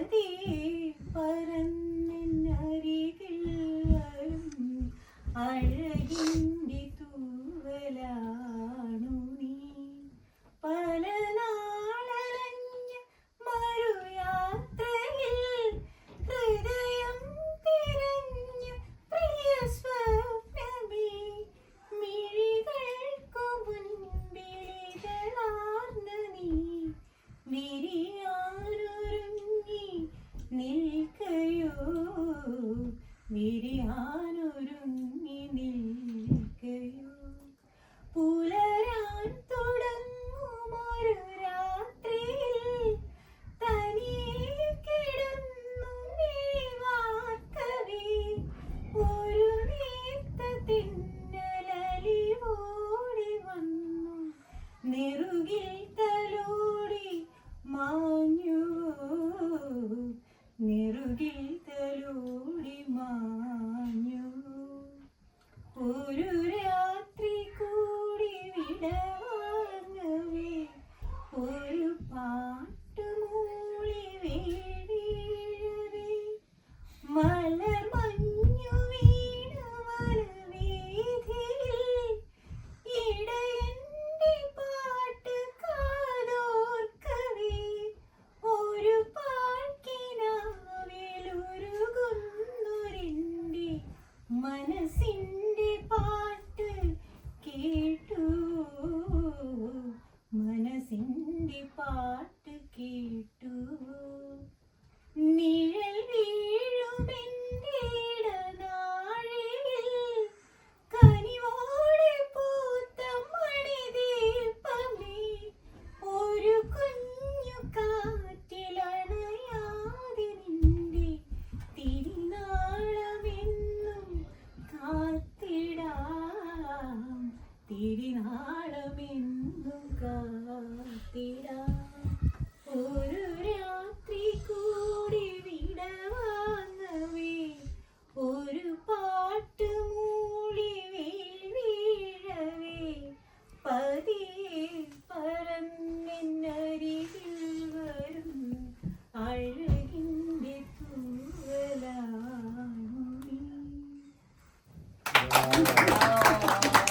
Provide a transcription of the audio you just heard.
പതിയെ പറന്നരികിൽ വരും അഴകിൻ്റെ തൂവലാണു നീ. പല നാളലഞ്ഞ മറുയാത്രയിൽ ഹൃദയം തിരഞ്ഞ പ്രിയ സ്വപ്നമേ, മിഴികൾക്കു മുൻപിളിതളാർന്ന നീ വിരിയാനൊരുങ്ങി നിൽക്കയോ, വിരിയാനൊരുങ്ങി നിൽക്കയോ. പുലരാൻ തുടങ്ങുമൊരു രാത്രിയിൽ തനിയെ കിടന്നു നീവാർക്കവേ, ഒരു നേർത്ത തിന്നലലിവോടി വന്നു നെറുകിൽ തലോടി മാഞ്ഞു, നെറുകിൽ തലോടി മാഞ്ഞു. ഒരു രാത്രി കൂടി വിടവാങ്ങവേ, ഒരു പാട്ടുമൂളി വീഴവേ, മലർമഞ്ഞു വീണ വനവീഥിയിൽ ഇടയന്റെ പാട്ട് കാതോർക്കവേ, ഒരു പാഴ്ക്കിനാവിലുരുകുന്നൊരെന്റെ മനസ്സിന്റെ പാട്ട് കേട്ടു, മനസ്സിന്റെ പാട്ട് കേട്ടു. നിഴൽ വീഴുമെന്റെ ഇടനാഴിയിൽ കനിവോടെ പൂത്ത മണിദീപമേ, ഒരു കുഞ്ഞു കാറ്റിലണയാതെ നിന്റെ തിരിനാളമെന്നും കാത്തിടാം, തിരിനാളമെന്നും കാത്തിടാം. ഒരു രാത്രി കൂടി വിടവാങ്ങവേ, ഒരു പാട്ട് മൂളി വീഴവേ, പതിയെ പറന്നരികിൽ വരും അഴകിൻ്റെ തൂവലാണു നീ.